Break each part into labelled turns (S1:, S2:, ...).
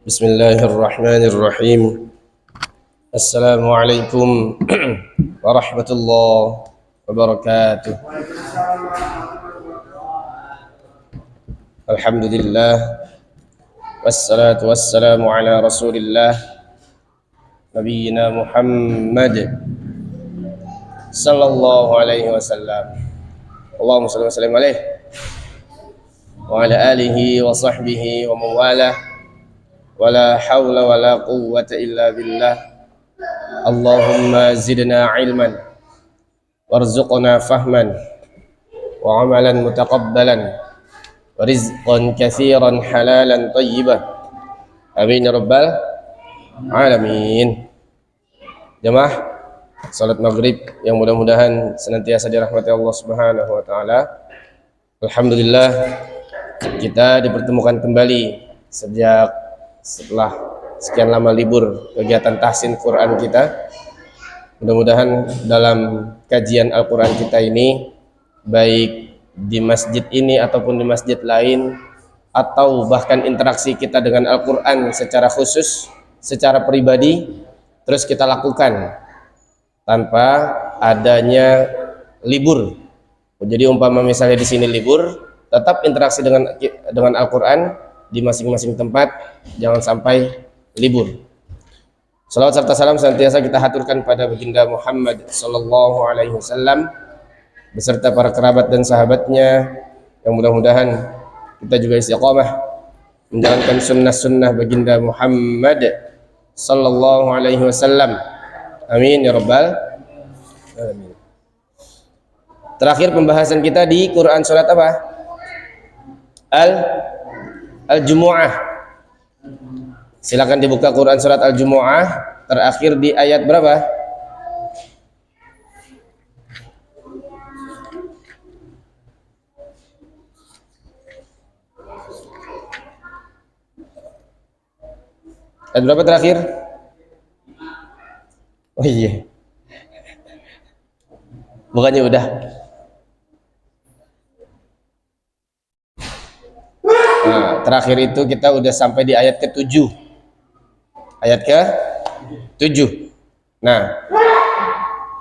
S1: Bismillahirrahmanirrahim. Assalamualaikum warahmatullahi wabarakatuh. Alhamdulillah wassalatu wassalamu ala Rasulillah Nabiyyina Muhammad sallallahu alaihi wasallam. Allahumma shalli wa sallim alaihi wa ala alihi wa sahbihi wa mawalah. Wala hawla wala quwwata illa billah. Allahumma zidna ilman warzuqna fahman wa amalan mutaqabbalan wa rizqan katsiran halalan thayyiban. Amin ya rabbal alamin. Jemaah salat maghrib yang mudah-mudahan senantiasa dirahmati Allah Subhanahu wa taala. Alhamdulillah kita dipertemukan kembali setelah sekian lama libur kegiatan tahsin Quran kita. Mudah-mudahan dalam kajian Al-Quran kita ini, baik di masjid ini ataupun di masjid lain, atau bahkan interaksi kita dengan Al-Quran secara khusus, secara pribadi, terus kita lakukan tanpa adanya libur. Jadi umpama misalnya di sini libur, tetap interaksi dengan Al-Quran di masing-masing tempat, jangan sampai libur. Salawat serta salam senantiasa kita haturkan pada baginda Muhammad sallallahu alaihi wasallam beserta para kerabat dan sahabatnya, yang mudah-mudahan kita juga istiqamah menjalankan sunnah-sunnah baginda Muhammad sallallahu alaihi wasallam. Amin ya rabbal alamin. Terakhir pembahasan kita di Quran surat apa? Al-Jumu'ah. Silakan dibuka Quran surat Al-Jumu'ah, terakhir di ayat berapa? Ayat berapa terakhir? Oh iya. Bukannya udah? Nah, terakhir itu kita udah sampai di ayat ke-7. Ayat ke-7. Nah,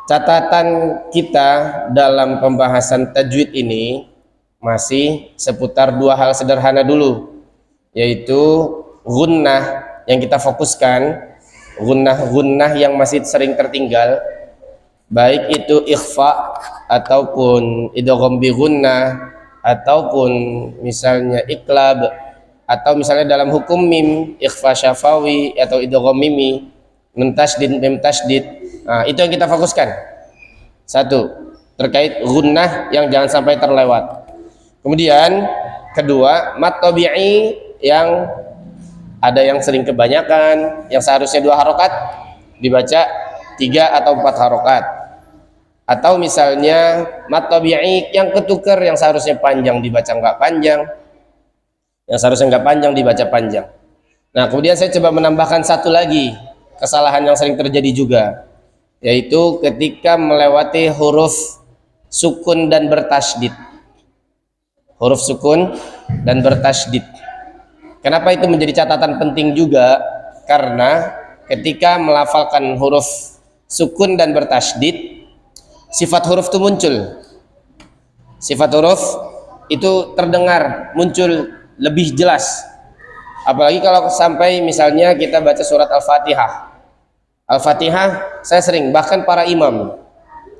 S1: catatan kita dalam pembahasan tajwid ini masih seputar dua hal sederhana dulu, yaitu gunnah yang kita fokuskan, gunnah yang masih sering tertinggal, baik itu ikhfa ataupun idgham bi gunnah, ataupun misalnya iklab, atau misalnya dalam hukum mim, ikhfa syafawi atau idgham mimi, nun tasydid, mim tasydid. Nah, itu yang kita fokuskan. Satu, terkait gunnah yang jangan sampai terlewat. Kemudian kedua, mat tabi'i yang ada yang sering kebanyakan, yang seharusnya 2 harokat dibaca 3 atau 4 harokat. Atau misalnya mat tabi'i yang ketukar, yang seharusnya panjang dibaca enggak panjang, yang seharusnya enggak panjang dibaca panjang. Nah, kemudian saya coba menambahkan satu lagi kesalahan yang sering terjadi juga, yaitu ketika melewati huruf sukun dan bertasydid. Huruf sukun dan bertasydid. Kenapa itu menjadi catatan penting juga? Karena ketika melafalkan huruf sukun dan bertasydid, sifat huruf itu muncul. Sifat huruf itu terdengar, muncul lebih jelas. Apalagi kalau sampai misalnya kita baca surat Al-Fatihah. Al-Fatihah saya sering, bahkan para imam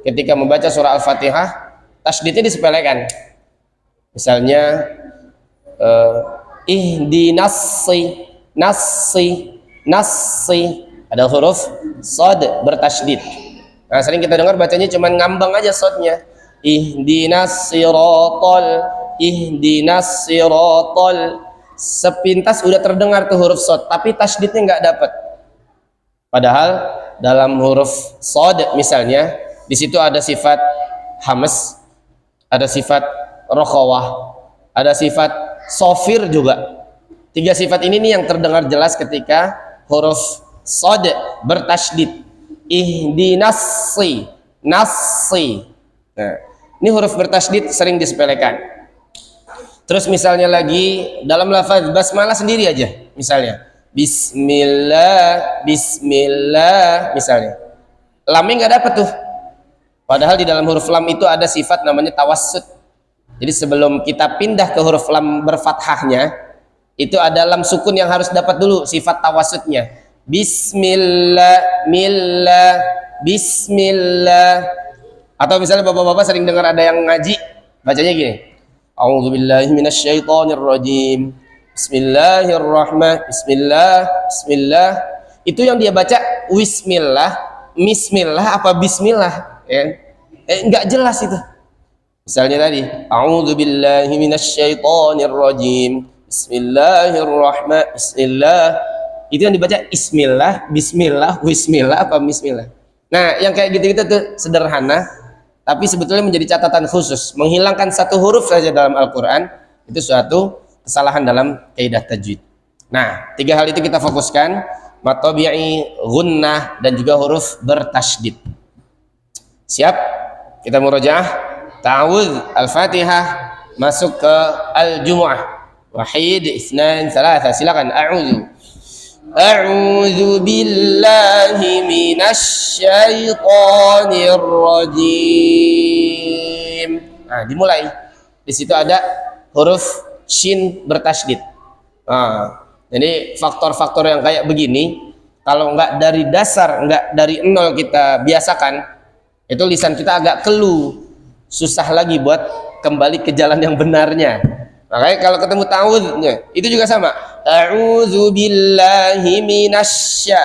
S1: ketika membaca surah Al-Fatihah, tasydidnya disepelekan. Misalnya ihdinassi, nassi, ada huruf shad bertasydid. Nah, sering kita dengar bacanya cuma ngambang aja shadnya. Ihdinas siratal. Sepintas udah terdengar tuh huruf shad, tapi tasydidnya nggak dapat. Padahal dalam huruf shad misalnya, di situ ada sifat hamas, ada sifat rokhawah, ada sifat sofir juga. 3 sifat ini nih yang terdengar jelas ketika huruf shad bertasydid. Ihdinassi, nassi. Nah, ini huruf bertasydid sering disepelekan. Terus misalnya lagi dalam lafaz basmalah sendiri aja, misalnya Bismillah, bismillah misalnya. Lamnya nggak dapat tuh. Padahal di dalam huruf lam itu ada sifat namanya tawassut. Jadi sebelum kita pindah ke huruf lam berfathahnya, itu ada lam sukun yang harus dapat dulu sifat tawassutnya. Bismillah, millah, bismillah. Atau misalnya bapak-bapak sering dengar ada yang ngaji, bacanya gini. A'udzubillahi minasyaitonirrajim. Bismillahirrahmanirrahim. Bismillah, bismillah. Itu yang dia baca wismillah, mismillah apa bismillah, ya. Enggak jelas itu. Misalnya tadi, a'udzubillahi minasyaitonirrajim. Bismillahirrahmanirrahim. Bismillah. Itu yang dibaca ismillah, bismillah, wismillah apa bismillah. Nah, yang kayak gitu-gitu tuh sederhana, tapi sebetulnya menjadi catatan khusus. Menghilangkan satu huruf saja dalam Al-Quran itu suatu kesalahan dalam kaidah tajwid. Nah, tiga hal itu kita fokuskan, matobi'i, gunnah, dan juga huruf bertasydid. Siap? Kita murojaah. Ta'awudz, Al-Fatihah, masuk ke Al-Jumu'ah. Wahid, isnan, thalatha. Silakan. A'udzu billahi minasyaitonir rajim. Nah, dimulai. Di situ ada huruf shin bertasydid. Nah, jadi faktor-faktor yang kayak begini, kalau nggak dari dasar, nggak dari nol kita biasakan, itu lisan kita agak keluh, susah lagi buat kembali ke jalan yang benarnya. Makanya kalau ketemu ta'awudnya, itu juga sama. A'udzu billahi minasya.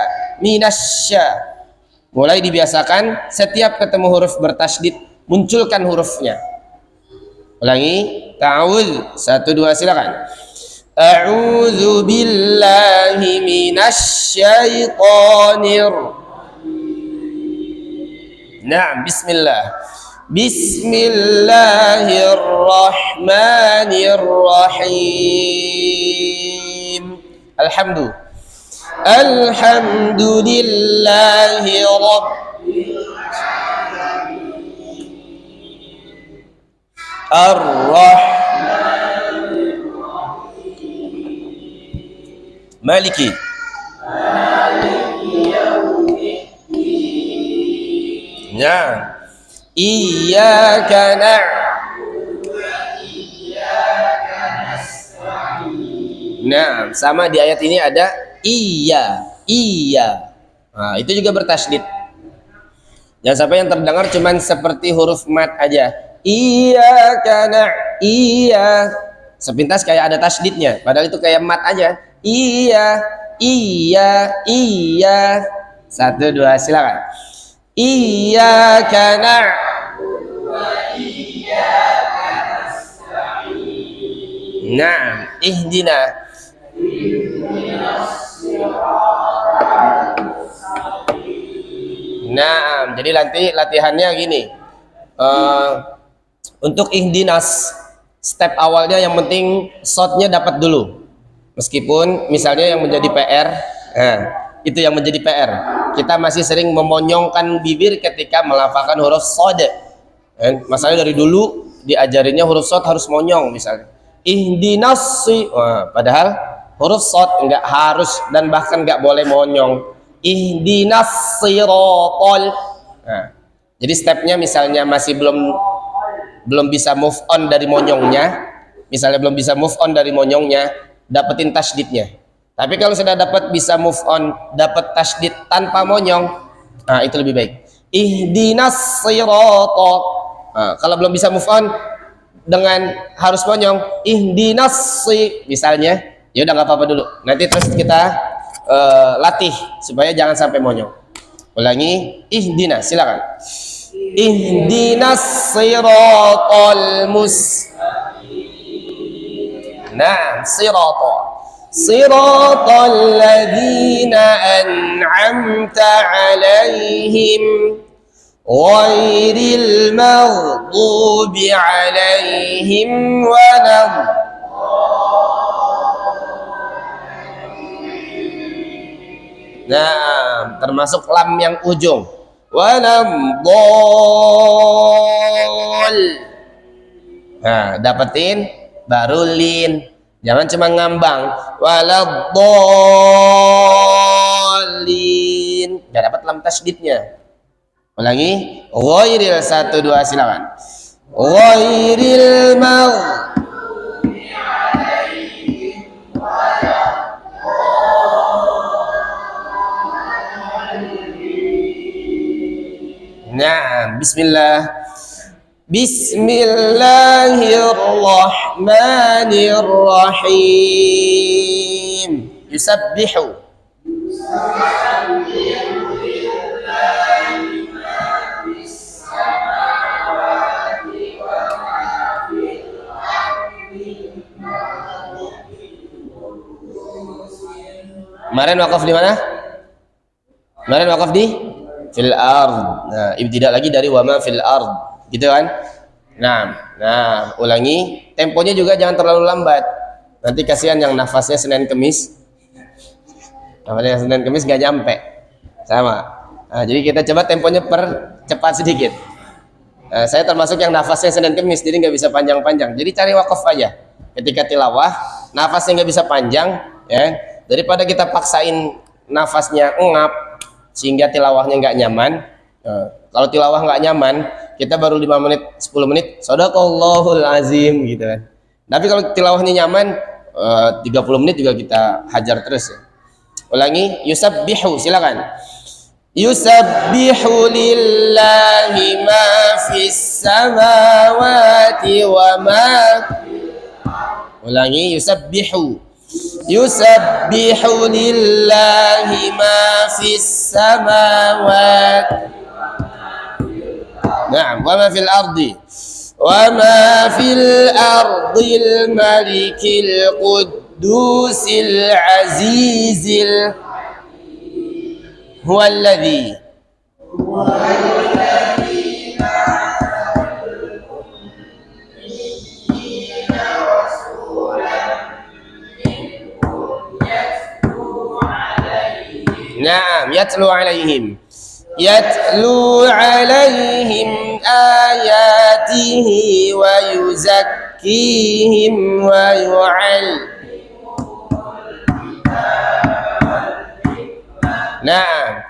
S1: Mulai dibiasakan, setiap ketemu huruf bertasydid, munculkan hurufnya. Ulangi, ta'awudz, 1, 2, silakan. A'udzu billahi minasyaitonir. Nah, bismillah. Bismillahirrahmanirrahim. Alhamdulillahi rabbil ar-rahman maliki yaumiddin. Ya. Iyyaka na'budu wa iyyaka nasta'in. Nah, sama di ayat ini ada iya. Nah, itu juga bertasydid. Jangan sampai yang terdengar cuman seperti huruf mat aja. Iyyaka iya. Sepintas kayak ada tasydidnya, padahal itu kayak mat aja. Iya. 1, 2, silakan. Iyyaka na'budu wa iyyaka nasta'in. Nah, ihdinas siratal mustaqim. Nah, jadi nanti latihannya gini. Untuk ihdinas, step awalnya yang penting shotnya dapat dulu. Meskipun misalnya yang menjadi PR, itu yang menjadi PR. Kita masih sering memonyongkan bibir ketika melafalkan huruf shad. Masalahnya dari dulu diajarinnya huruf shad harus monyong misalnya. Ihdinas, padahal huruf shad enggak harus dan bahkan enggak boleh monyong. Ihdinas siratal. Nah, jadi stepnya misalnya masih belum bisa move on dari monyongnya. Misalnya belum bisa move on dari monyongnya, dapetin tasydidnya. Tapi kalau sudah dapat bisa move on, dapat tasydid tanpa monyong, nah itu lebih baik. Ihdinas siratal. Nah, kalau belum bisa move on dengan harus monyong, ihdinas misalnya, ya udah nggak apa-apa dulu. Nanti terus kita latih supaya jangan sampai monyong. Ulangi, ihdinas, silakan. Ihdinas siratal mustaqim. Nah, siratal. Siratal ladzina an'amta 'alaihim ghairil maghdubi 'alaihim walad. Nah, termasuk lam yang ujung. Walamdol. Nah, dapetin baru lin. Jangan cuma ngambang. Waladdallin. Enggak dapat lam tasydidnya. Ulangi. Ghairil 1 2 silakan. Ghairil maghdubi alaihim waladdallin. Nah, bismillah. Bismillahirrahmanirrahim. Yusabbihu. Kemarin wakaf di mana? Kemarin wakaf di fil ard. Nah, ibtidak lagi dari wama fil ard. Gitu kan? Nah, ulangi. Temponya juga jangan terlalu lambat. Nanti kasihan yang nafasnya Senin Kemis. Nafasnya Senin Kemis gak nyampe. Sama. Nah, jadi kita coba temponya percepat sedikit. Nah, saya termasuk yang nafasnya Senin Kemis, jadi nggak bisa panjang-panjang. Jadi cari wakaf aja. Ketika tilawah, nafasnya nggak bisa panjang, ya. Daripada kita paksain nafasnya ngap sehingga tilawahnya nggak nyaman. Nah, kalau tilawah nggak nyaman, kita baru 5 menit, 10 menit, shadaqallahul azim gitu kan. Tapi kalau tilawahnya nyaman, 30 menit juga kita hajar terus ya. Ulangi, yusabbihu, silakan. Yusabbihu lillahi ma fis samawati wa ma. Ulangi, yusabbihu. Yusabbihu lillahi ma fis samawati. Naam, wa ma fil ardi. Wa ma fil ardil malikil quddusil azizil huwa alladhi Naam, yatlu alaihim ayatihi wa yuzakkihim wa Naam.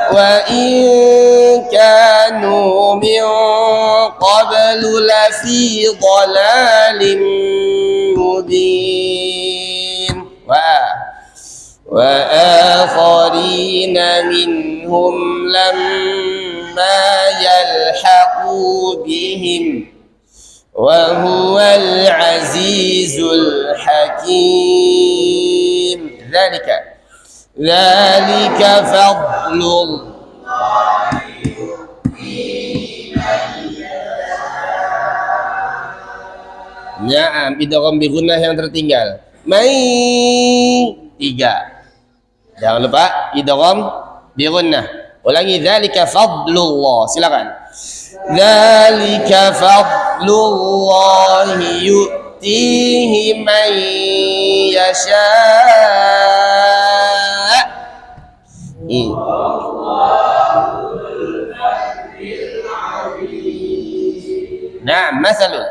S1: Wa in kanu min qablu lafi dhalalin mubin. Wa akharina minhum lamma yalhaqu bihim wa huwal azizul hakim. Dzalika fadlul. Naam, idgham bi gunnah yang tertinggal. Mai 3. Jangan lupa idgham bi gunnah. Ulangi, dzalika fadlullah. Silakan. Dzalika fadlullahi yu'tihi man yasha. Nah, masalul.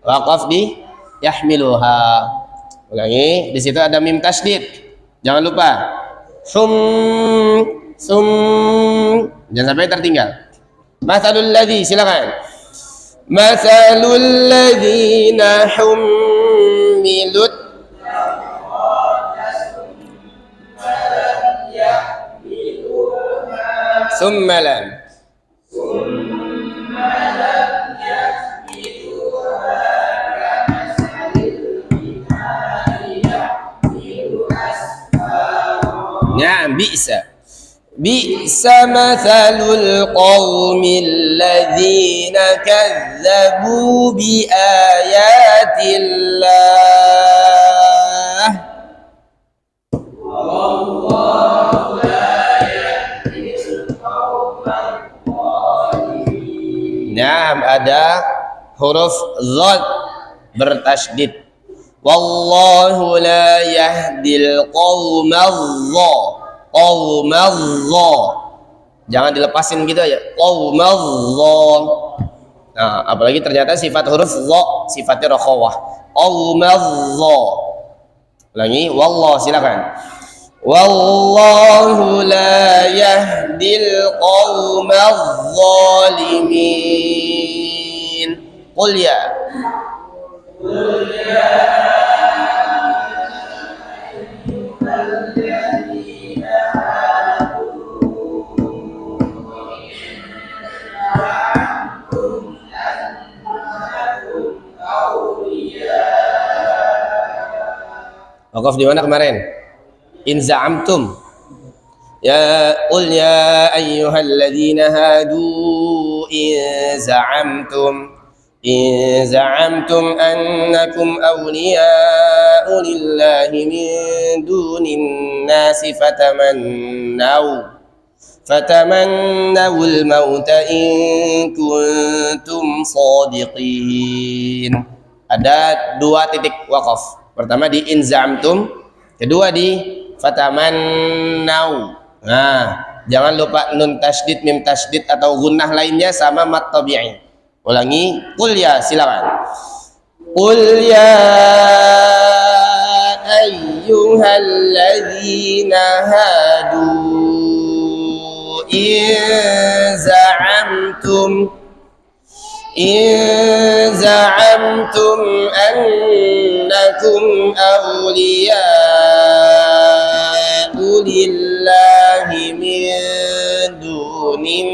S1: Waqaf di yahmiluha. Ulangi, di situ ada mim tasydid. Jangan lupa. Sum. Jangan sampai tertinggal. Matsalul ladzi, silakan. Matsalul ladzina hummilut summa lam Na'am, bi'sa mathalul qaumil ladzina kadzdzabu bi ayatillah. Wallahu la yahdil qaumal zalimin. Naam, ada huruf dhad bertasydid. Wallahu la yahdil qaumadh-dha. Qaumadh-dha. Jangan dilepasin gitu aja. Qaumadh-dha. Nah, apalagi ternyata sifat huruf dha sifatnya rakhawah. Qaumadh-dha. Ulangi, wallah, silakan. Wallahu la yahdil qaumadh dhalimin. Qul ya. Waqaf di mana kemarin? In za'amtum. Ya qul ya ayyuhalladzina hadu in za'amtum annakum awliya'u lillahi min dunin nasi fatamannawul mauta in kuntum shadiqin. Ada 2 titik waqaf. Pertama di in za'amtum, kedua di fatamannau. Nah, jangan lupa nun tasydid, mim tasydid atau gunnah lainnya sama mat tabi'i. Ulangi, qul ya, silakan. Qul ya ayyuhalladzina hadu in za'amtum annakum awliya'u lillahi min dunin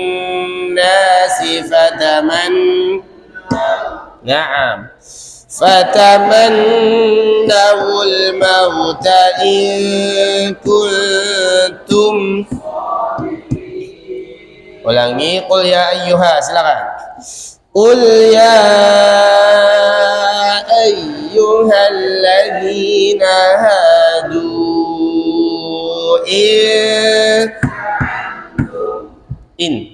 S1: nasi fatamannawul mauta in kuntum. Ulangi, qul ya ayyuha, silakan. Qul ya ayyuhalladzina hadu in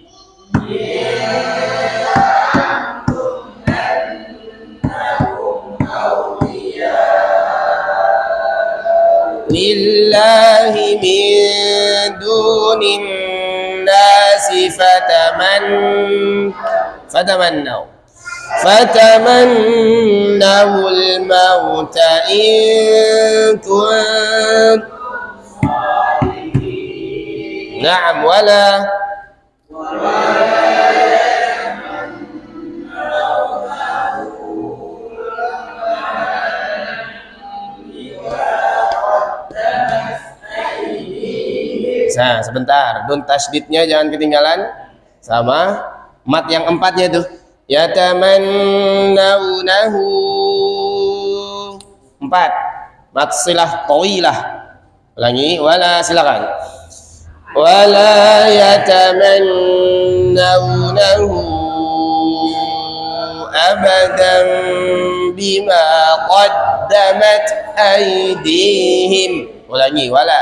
S1: lillahi min dunin nasi fatamannawul mauta in kuntum. Na'am, wala Nah, sebentar, nun tasydidnya jangan ketinggalan sama mat yang 4-nya tuh. Yatamannawnahu 4, mat silah tawilah. Ulangi, wala, silakan. Wala yatamannawnahu abadan bima qaddamat aydihim. Ulangi, wala.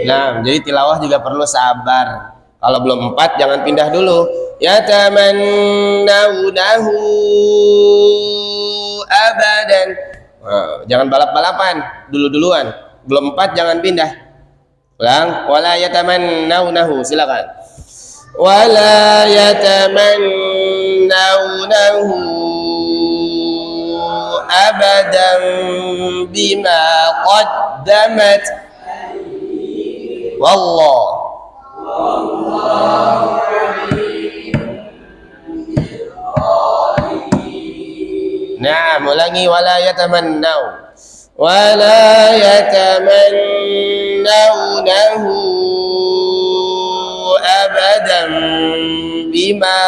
S1: Nah, jadi tilawah juga perlu sabar. Kalau belum 4 jangan pindah dulu. Yatamannawnahu abadan. Jangan balap-balapan, dulu-duluan. Belum 4 jangan pindah. Ulang, wala yatamannawnahu, silakan. Wala yatamannawnahu abadan bima qaddamat. Wallahu Naam, ulangi, wala yatamannawnahu abadan bima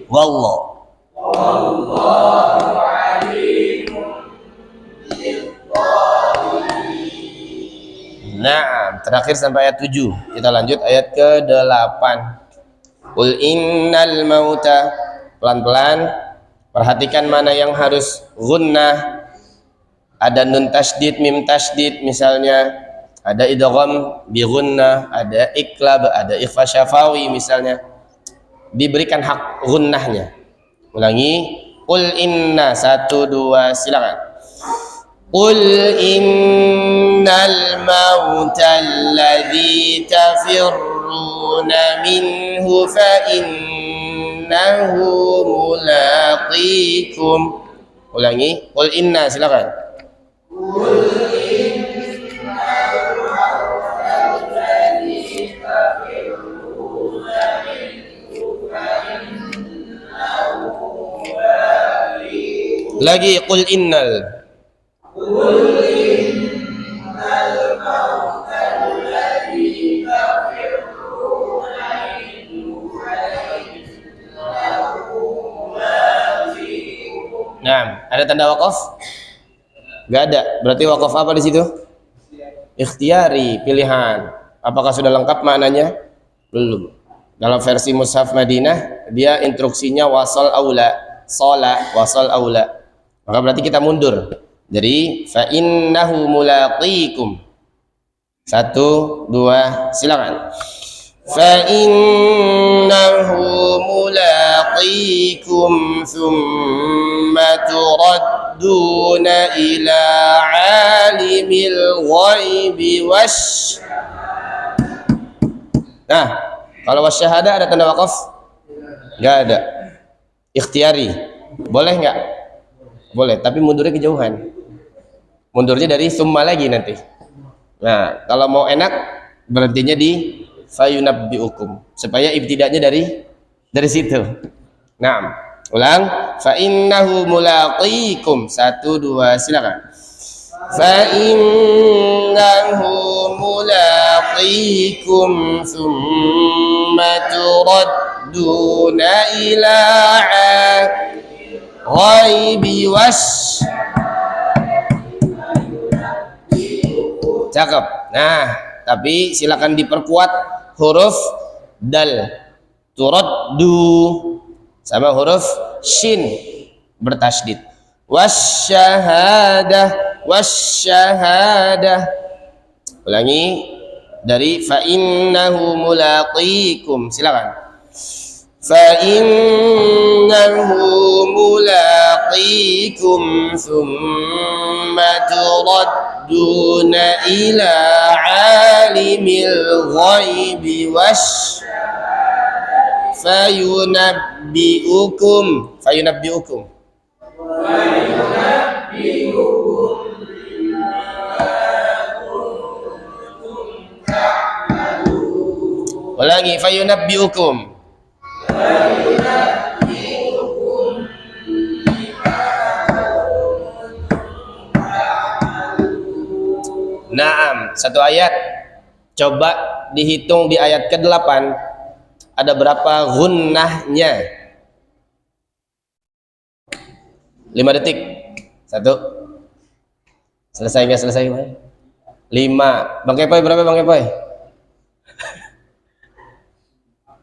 S1: wallahu Naam, terakhir sampai ayat 7. Kita lanjut ayat ke-8. Qul innal mauta, pelan-pelan. Perhatikan mana yang harus gunnah. Ada nun tasydid, mim tasydid misalnya, ada idgham bi gunnah, ada iklab, ada ikhfa syafawi misalnya. Diberikan hak gunnahnya. Ulangi. Qul inna, 1 2 silakan. Qul innal mautal ladzi tafirruna minhu fa innahu mulaqikum. Ulangi. Qul inna, silakan. Lagi. Qul innal. Nah, ada tanda wakaf? Gak ada. Berarti wakaf apa di situ? Ikhtiyari, pilihan. Apakah sudah lengkap maknanya? Belum. Dalam versi Mushaf Madinah, dia instruksinya wasal aula, sholat wasal aula. Maka berarti kita mundur. Jadi fa innahu mulaqikum. 1 2 silakan. Fa innahu mulaqikum thumma turadduna ila alimil ghaibi wash. Nah, kalau wasyahada ada tanda wakaf? Enggak ada. Ikhtiyari. Boleh enggak? Boleh, tapi mundurnya kejauhan. Mundurnya dari summa lagi nanti. Nah, kalau mau enak berhentinya di fayunabbiukum, supaya ibtidanya dari situ. Nah, ulang. Fa innahu mulaqikum. 1 2 silakan. Fa innahu mulaqikum thumma turadduna ila ghaibi was. Cakep. Nah, tapi silakan diperkuat huruf dal. Turaddu sama huruf shin bertasydid. Wasyahadah, wasyahadah. Ulangi dari fa innahu mulaqikum. Silakan. Fa innahu mulaqikum thumma turadduna ila alimil ghaibi wash fayunabbiukum. Fayunabbiukum. Ulangi. Fayunabbiukum. Naam, 1 ayat. Coba dihitung di ayat ke-8 ada berapa gunnahnya? 5 detik. 1. Selesai nggak selesai? 5. Bang Kepoy berapa Bang Kepoy?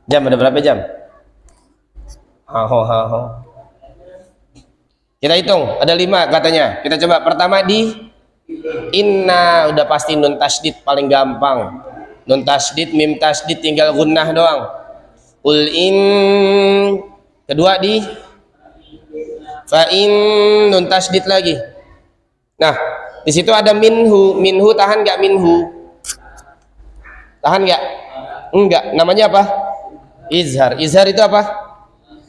S1: Jam ada berapa jam? Haho. Kita hitung, ada 5 katanya. Kita coba pertama di inna, udah pasti nun tasydid paling gampang. Nun tasydid, mim tasydid tinggal gunnah doang. Ul in. Kedua di fa in, nun tasydid lagi. Nah, di situ ada minhu. Minhu tahan nggak minhu? Tahan nggak? Enggak. Namanya apa? Izhar. Izhar itu apa?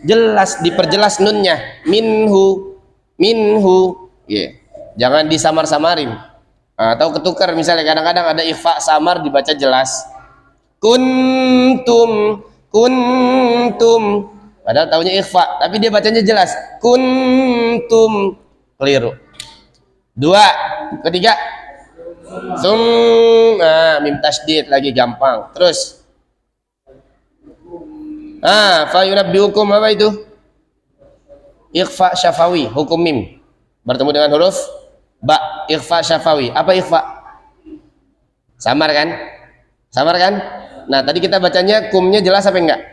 S1: Jelas, diperjelas nunnya. Minhu, minhu. Yeah. Jangan disamar-samarin. Atau ketukar, misalnya kadang-kadang ada ikhfa samar dibaca jelas. Kuntum, kuntum. Padahal taunya ikhfa, tapi dia bacanya jelas. Kuntum. Keliru. 2. Ketiga. Mim tasydid lagi gampang. Terus. Fayunabbiukum apa itu? Ikhfa syafawi, hukum mim. Bertemu dengan huruf ba, ikhfa syafawi. Apa ikhfa? Samar kan? Samar kan? Nah, tadi kita bacanya kumnya jelas apa enggak?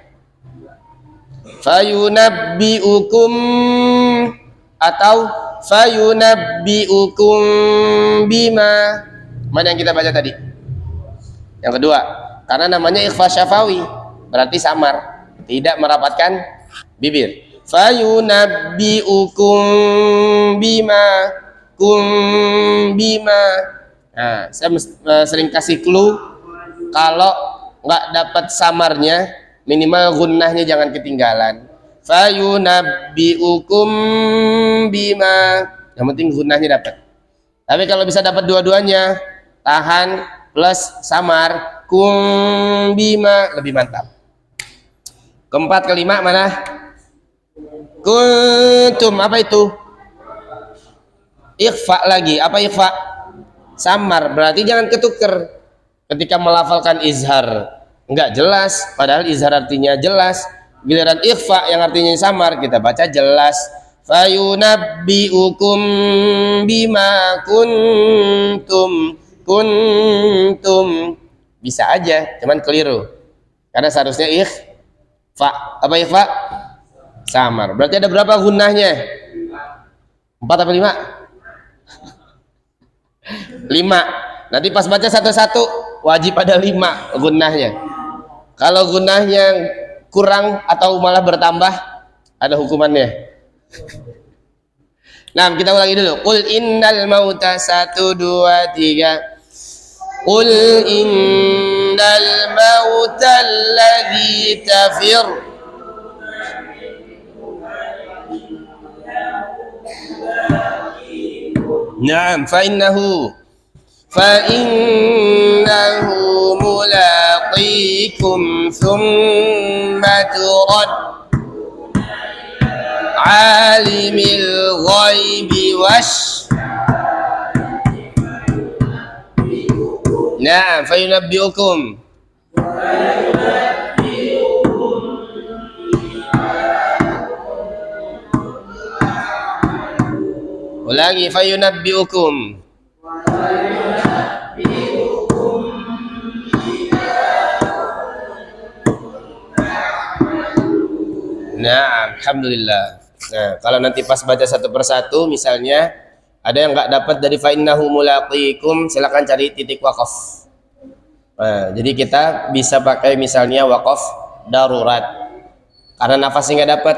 S1: fayunabbiukum atau fayunabbiukum bima. Mana yang kita baca tadi? Yang kedua, karena namanya ikhfa syafawi, berarti samar, tidak merapatkan bibir. Fayunabbiukum bima kum bima. Nah, saya sering kasih clue kalau nggak dapat samarnya, minimal gunnahnya jangan ketinggalan. Fayunabbiukum bima. Yang penting gunnahnya dapat. Tapi kalau bisa dapat dua-duanya, tahan plus samar, kum bima, lebih mantap. Keempat, kelima mana? Kuntum, apa itu? Ikhfa lagi, apa ikhfa? Samar, berarti jangan ketuker ketika melafalkan izhar. Enggak jelas, padahal izhar artinya jelas. Giliran ikhfa yang artinya samar, kita baca jelas. Fayunabbiukum bima kuntum. Bisa aja, cuman keliru. Karena seharusnya ikhfa. Apa ikhfa? Samar. Berarti ada berapa gunnahnya? 4 atau 5? 5. Nanti pas baca satu-satu wajib ada 5 gunnahnya. Kalau gunnahnya kurang atau malah bertambah, ada hukumannya. Nah, kita ulangi dulu. Qul innal mauta 1 2 3. Qul innal mauta alladzi tafir. Naam, fa innahu mulaqikum thumma turad alimil ghaibi wash. Naam, fayunabbiukum. Ulangi, fayunabbiukum. Nah, alhamdulillah. Nah, kalau nanti pas baca satu persatu, misalnya ada yang nggak dapat dari fa innahu mulaqikum, silakan cari titik wakaf. Nah, jadi kita bisa pakai misalnya wakaf darurat karena nafasnya nggak dapat.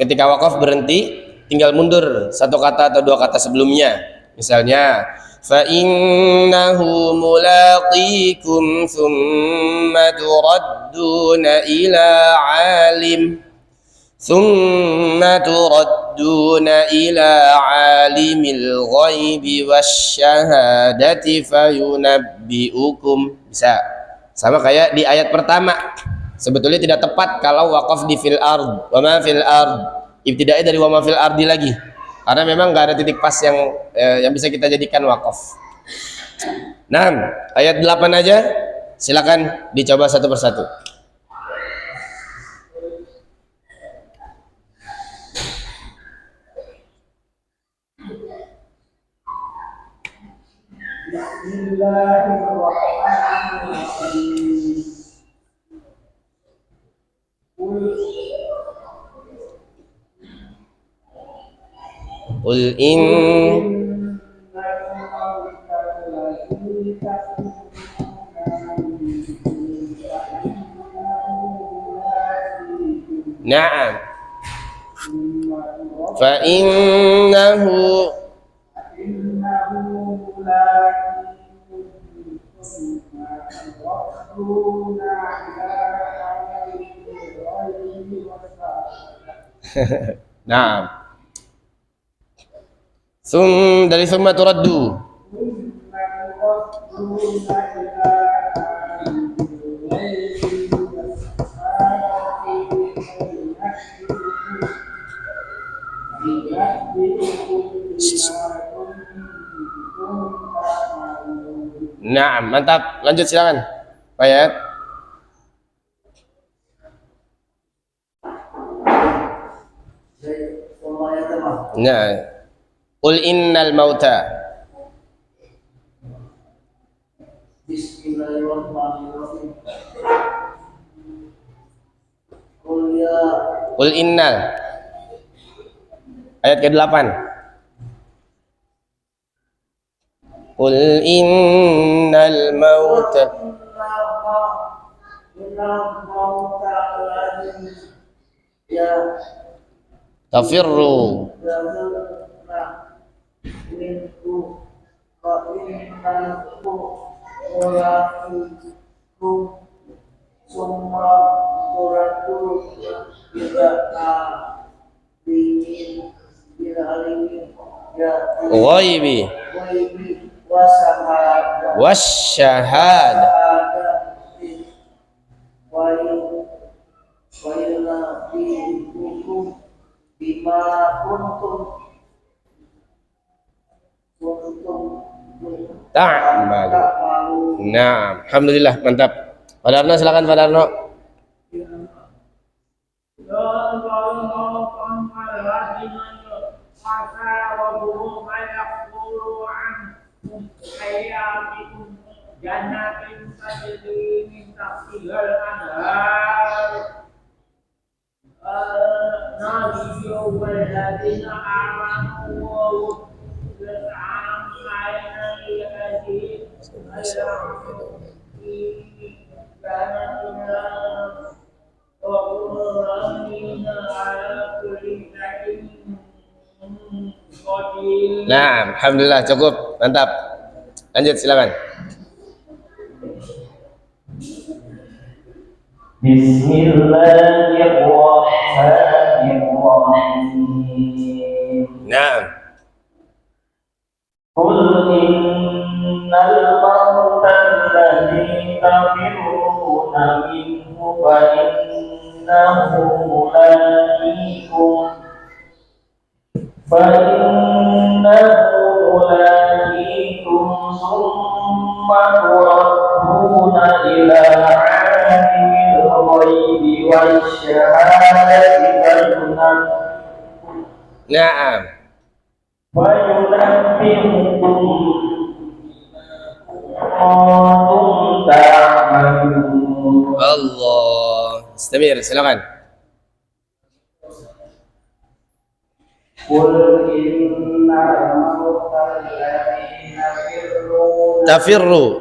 S1: Ketika wakaf berhenti, tinggal mundur satu kata atau dua kata sebelumnya. Misalnya fa innahu mulaqikum thumma turadduna ila alim alimil ghaibi wasyahadati fayunabbiukum. Bisa sama kayak di ayat pertama. Sebetulnya tidak tepat kalau waqaf di fil ard, wa ma fil ard, ibtidai dari wa ma fil ardi lagi, karena memang nggak ada titik pas yang bisa kita jadikan waqaf. Nah, ayat 8 aja, silakan dicoba satu persatu.
S2: Bismillahirrahmanirrahim.
S1: Qul in Na'am fa innahu Na'am. Dari summa turaddu. Nah, mantap. Lanjut silakan. Pak Yayat. Nah, qul innal mauta.
S2: Bismillahirrahmanirrahim.
S1: Qul innal. Ayat ke-8. Qul innal mauta tafirru ghaibi wasyahada. Ta'malu. Nah, alhamdulillah, mantap. Pak Darno, silakan Pak Darno. Nah, alhamdulillah cukup, mantap. Lanjut silakan.
S2: Bismillahirrahmanirrahim.
S1: Nah,
S2: Qul innal mauta alladzi tafirruna minhu fa innahu mulaqikum summa turadduna ila alimil ghaibi wasyahadati
S1: na'am.
S2: fayunabbi'ukum kuntum ta'malun.
S1: Allah. Istamir, silakan.
S2: Qul innal mauta alladzi
S1: Tafirru.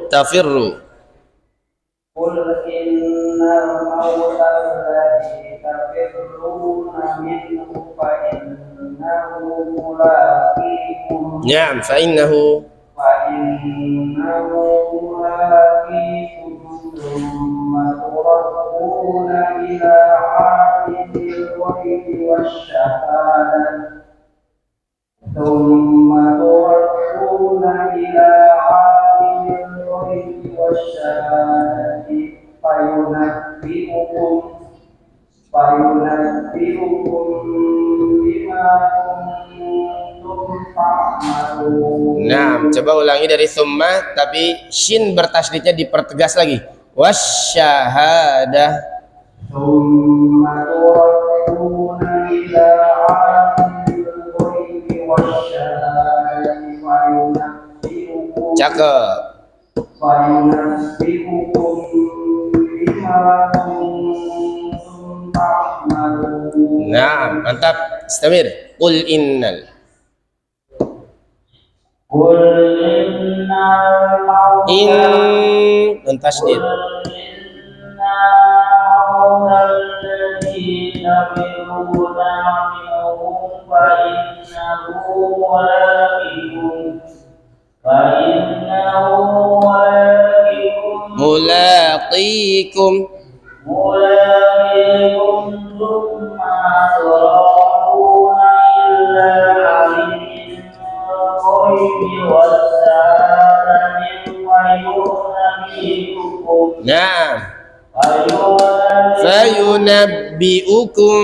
S2: Qul innal mauta alladzi tafirruna minhu fa innahu mulaqikum
S1: Na'am, fa innahu
S2: mulaqikum thumma turadduna ila alimil ghaibi wasyahadati fayunabbi'ukum bima kuntum ta'malun.
S1: Nah, coba ulangi dari summa, tapi shin bertasydidnya dipertegas lagi. Wasyahadah.
S2: Tsumma turadduna ila alimil ghaibi wasyahadati fayunabbi'ukum bima kuntum ta'malun.
S1: Nah, mantap. Istamir. Qul innal.
S2: Qul innal mauta
S1: Nun tasydid. Mulaqikum. Nah, fayunabbi'ukum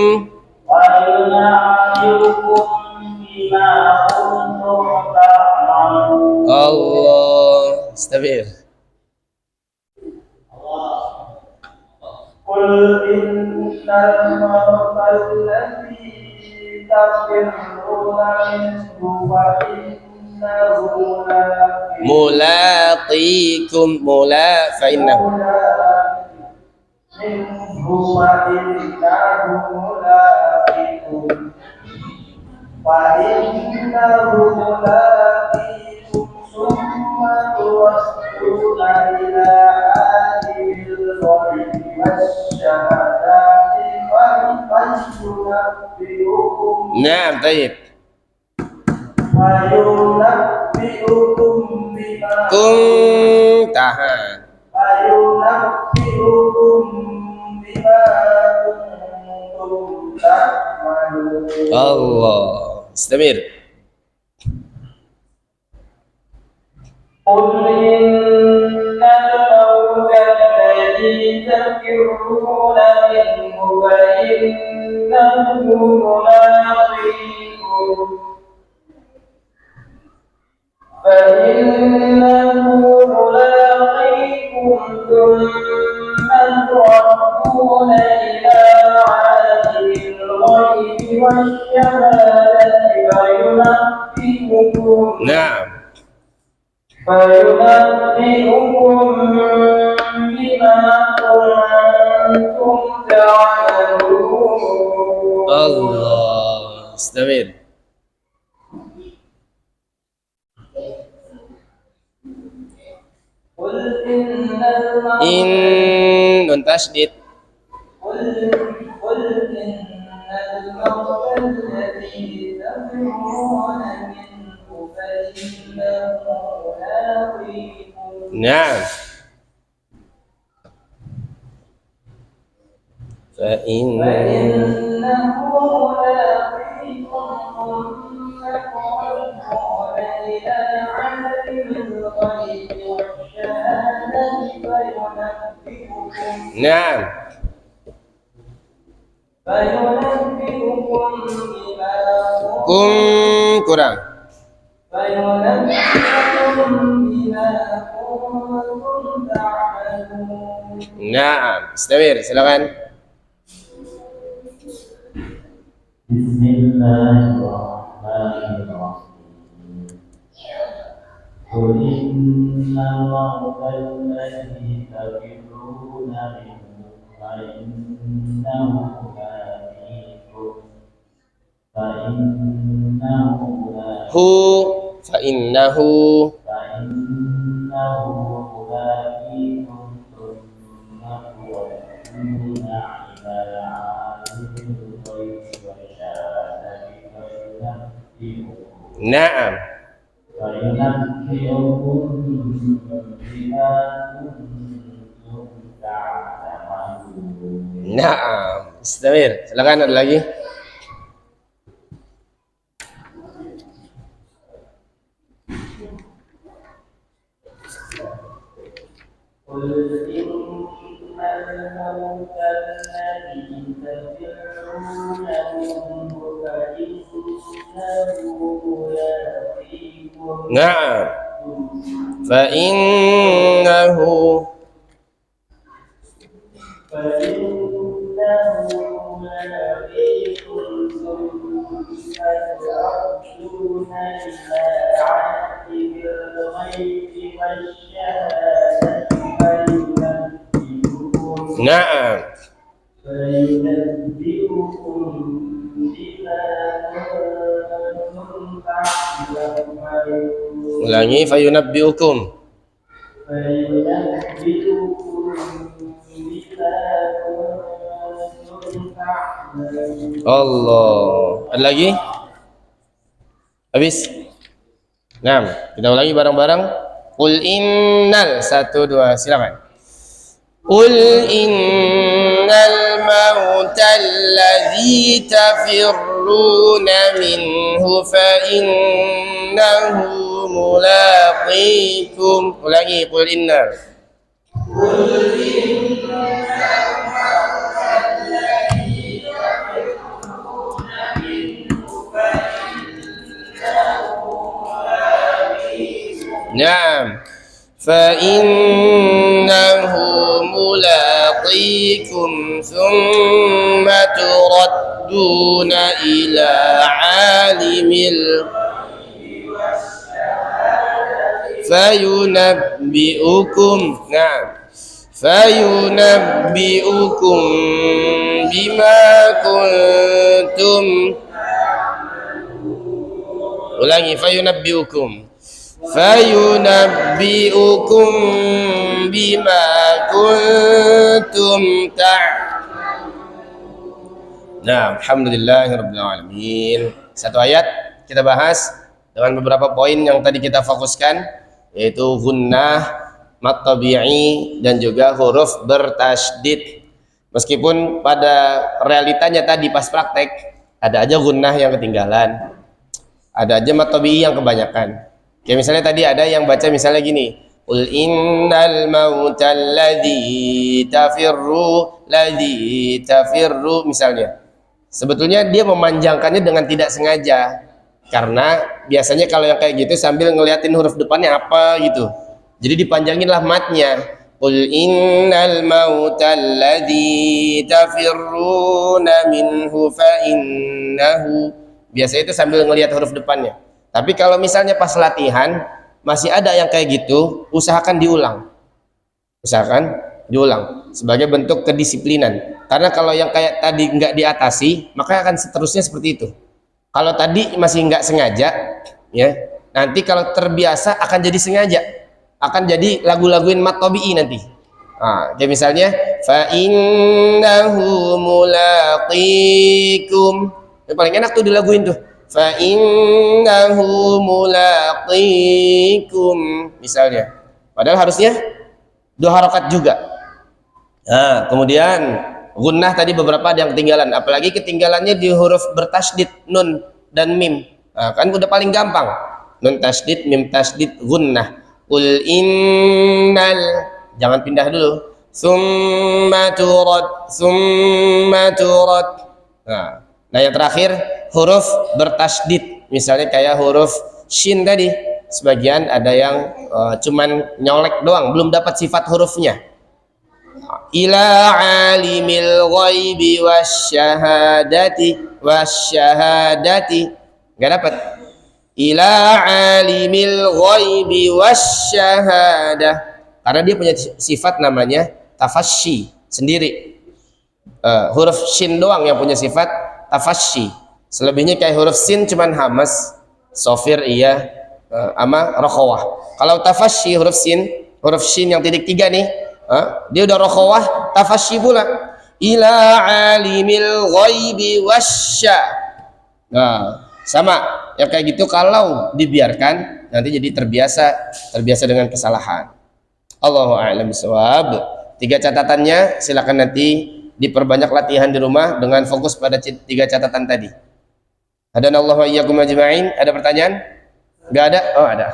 S1: Allah. Istabir.
S2: Qul innal mauta alladzi tafirruna minhu fa innahu
S1: Mulaqikum. Mula fa innahu.
S2: منه فإنه ملاقيكم ثم توفون إلى عالم الغيب والشهادة فينبئكم
S1: نعم طيب
S2: بما
S1: kum tahan
S2: فينبئكم بما كنتم تعملون.
S1: Allah istamir
S2: قل إن الموت الذي تفرون منه فإنه ملاقيكم ثم تردون إلى عالم الغيب والشهادة فينبئكم
S1: Naam
S2: بما كنتم تعملون.
S1: Allah istamir
S2: قل إن الموت
S1: in nun tasdid
S2: قل إن الموت الذي تفرون منه فإنه ملاقيكم
S1: Naam fa in
S2: فإنه ملاقيكم ثم تردون إلى عالم الغيب والشهادة فينبئكم
S1: Naam
S2: بما
S1: kum kurang
S2: فينبئكم بما كنتم تعملون.
S1: Naam istamir silakan
S2: بسم الله الرحمن الرحيم قل إن الموت الذي تفرون منه فإنه ملاقيكم
S1: hu fa innahu
S2: فإنه ملاقيكم ثم تردون إلى عالم الغيب والشهادة
S1: Naam
S2: فينبئكم بما كنتم تعملون.
S1: Naam istamir silakan ada lagi
S2: قل إن الموت الذي تفرون منه فإنه ملاقيكم
S1: Naam fa innahu
S2: ملاقيكم ثم تردون إلى عالم الغيب والشهادة
S1: Naam
S2: فينبئكم بما كنتم تعملون.
S1: ulangi fa yunabbiukum
S2: فينبئكم بما كنتم تعملون.
S1: Allah ada lagi habis Naam kita ulangi bareng-bareng Qul innal 1 2 silakan Qul innal mauta alladzi tafirruna minhu fa innahu mulaqikum ulangi qul innal Naam فإنه ملاقيكم ثم تردون إلى عالم فينبئكم نعم fayunabbi'ukum bima kuntum. Ulangi, fayunabbi'ukum bima kuntum Nah, alhamdulillahirabbil alamin. Satu ayat kita bahas dengan beberapa poin yang tadi kita fokuskan, yaitu gunnah, mad tabi'i, dan juga huruf bertasydid. Meskipun pada realitanya tadi pas praktek ada aja gunnah yang ketinggalan, ada aja mad tabi'i yang kebanyakan. Kayak misalnya tadi ada yang baca misalnya gini, qul innal mautal ladzi tafirru misalnya. Sebetulnya dia memanjangkannya dengan tidak sengaja, karena biasanya kalau yang kayak gitu sambil ngeliatin huruf depannya apa gitu, jadi dipanjangin lah matnya. Qul innal mautal ladzi tafirruna minhu fa innahu. Biasanya itu sambil ngelihat huruf depannya. Tapi kalau misalnya pas latihan masih ada yang kayak gitu, usahakan diulang sebagai bentuk kedisiplinan. Karena kalau yang kayak tadi nggak diatasi, maka akan seterusnya seperti itu. Kalau tadi masih nggak sengaja, ya nanti kalau terbiasa akan jadi sengaja, akan jadi lagu-laguin mad tabi'i nanti. Kayak misalnya fa innahu mulaqikum, yang paling enak tuh dilaguin tuh, fa innahu mulaqikum misalnya, padahal harusnya 2 harokat juga. Nah, kemudian gunnah tadi beberapa ada yang ketinggalan, apalagi ketinggalannya di huruf bertasydid nun dan mim. Nah, kan udah paling gampang, nun tasydid, mim tasydid, gunnah. Qul innal, jangan pindah dulu, summa turad. Nah, yang terakhir huruf bertasydid, misalnya kayak huruf shin tadi, sebagian ada yang cuman nyolek doang, belum dapat sifat hurufnya. Ila alimil ghaibi wasyahadati, nggak dapat. Ila alimil ghaibi wasyahadah, karena dia punya sifat namanya tafasyi sendiri. Huruf shin doang yang punya sifat tafasyi, selebihnya kayak huruf sin cuman hamas, sofir iya, ama rokhawah. Kalau tafasyi huruf shin yang titik 3 nih, dia udah rokhawah, tafasyi pula. Ila alimil ghaibi wasya. Nah, sama yang kayak gitu kalau dibiarkan nanti jadi terbiasa dengan kesalahan. Allahu a'lam bishawab. 3 catatannya silakan nanti diperbanyak latihan di rumah dengan fokus pada 3 catatan tadi. Hadanallahu wa iyyakum ajma'in. Ada pertanyaan? Enggak ada? Oh, ada.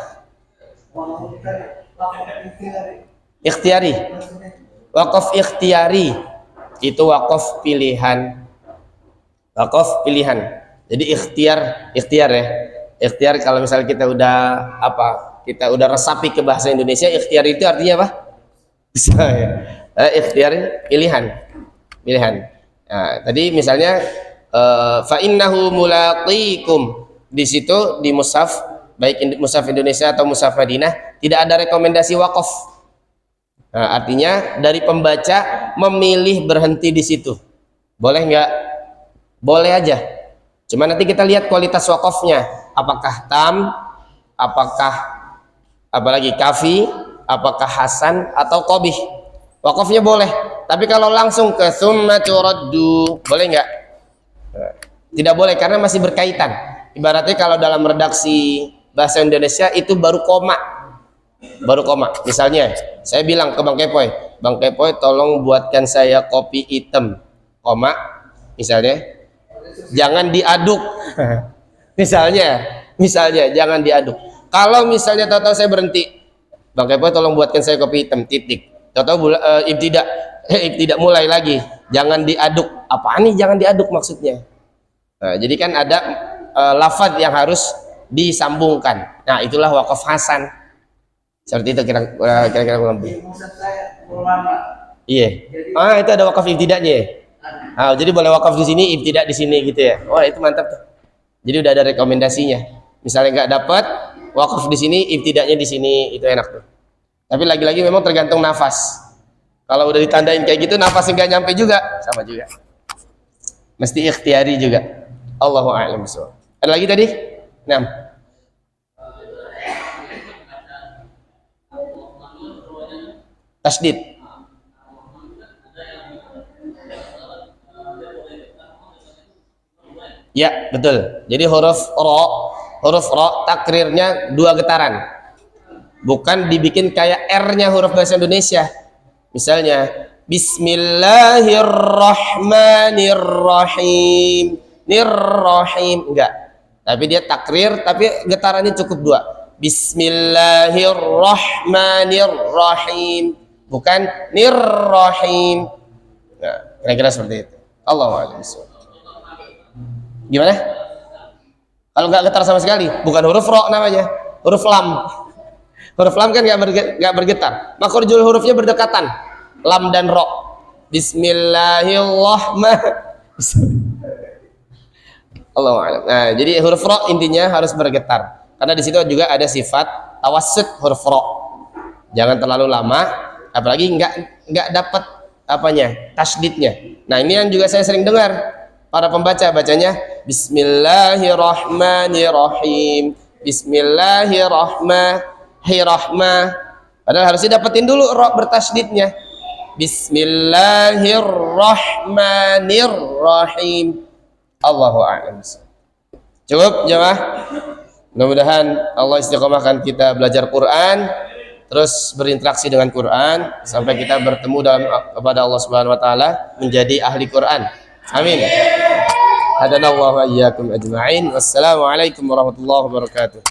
S1: Ikhtiari. Wakaf ikhtiari itu wakaf pilihan. Jadi ikhtiar ya. Ikhtiar kalau misalnya kita udah resapi ke bahasa Indonesia, ikhtiar itu artinya apa? Bisa ya. Ikhtiar pilihan. Nah, tadi misalnya fa innahu mulaqikum, di situ di mushaf, baik mushaf Indonesia atau mushaf Madinah, tidak ada rekomendasi wakaf. Nah, artinya dari pembaca memilih berhenti di situ. Boleh nggak? Boleh aja. Cuma nanti kita lihat kualitas wakafnya, apakah tam, apakah apalagi kafi, apakah hasan atau qabih. Wakafnya boleh. Tapi kalau langsung ke summa turaddu, boleh nggak? Tidak boleh, karena masih berkaitan. Ibaratnya kalau dalam redaksi bahasa Indonesia itu baru koma. Misalnya saya bilang ke Bang Kepoy, tolong buatkan saya kopi hitam, koma, misalnya, jangan diaduk. misalnya jangan diaduk. Kalau misalnya tahu saya berhenti, Bang Kepoy tolong buatkan saya kopi hitam, titik. Tahu ibtidak mulai lagi, jangan diaduk. Apaan nih jangan diaduk maksudnya? Nah, jadi kan ada lafaz yang harus disambungkan. Nah, itulah wakaf hasan. Seperti itu kira-kira lebih. Iya. Itu ada wakaf ibtidaknya. Jadi boleh wakaf di sini, ibtidak di sini gitu ya. Wah, itu mantap tuh. Jadi udah ada rekomendasinya. Misalnya nggak dapat wakaf di sini, ibtidaknya di sini, itu enak tuh. Tapi lagi-lagi memang tergantung nafas. Kalau udah ditandain kayak gitu nafas nggak nyampe juga, sama juga. Mesti ikhtiari juga. Allahu a'lam bishawab. Ada lagi tadi? 6. Tasdid. Ya, betul. Jadi huruf ro takrirnya 2 getaran. Bukan dibikin kayak R-nya huruf bahasa Indonesia. Misalnya, Bismillahirrahmanirrahim. Nirrahim, enggak. Tapi dia takrir, tapi getarannya cukup 2. Bismillahirrahmanirrahim. Bukan nirrahim. Nah, kira-kira seperti itu. Allahu a'lam. Gimana? Kalau nggak getar sama sekali, bukan huruf ro namanya, huruf lam. Huruf lam kan nggak bergetar. Makhrajul hurufnya berdekatan, lam dan ro. Bismillahirrahmanirrahim. Allahu a'lam. Nah, jadi huruf ro intinya harus bergetar, karena di situ juga ada sifat tawassut huruf ro. Jangan terlalu lama, apalagi nggak dapat apanya tasdidnya. Nah, ini yang juga saya sering dengar. Para pembaca bacanya Bismillahirrahmanirrahim, Bismillahirrahmanirrahim. Padahal harusnya dapetin dulu ro bertasydidnya. Bismillahirrahmanirrahim. Allahu a'lam. Cukup jemaah. Mudah-mudahan Allah istiqomahkan kita belajar Quran, terus berinteraksi dengan Quran sampai kita bertemu kepada Allah Subhanahu wa taala menjadi ahli Quran. Amin. Hadanallahu wa iyyakum ajma'in. Wassalamualaikum warahmatullahi wabarakatuh.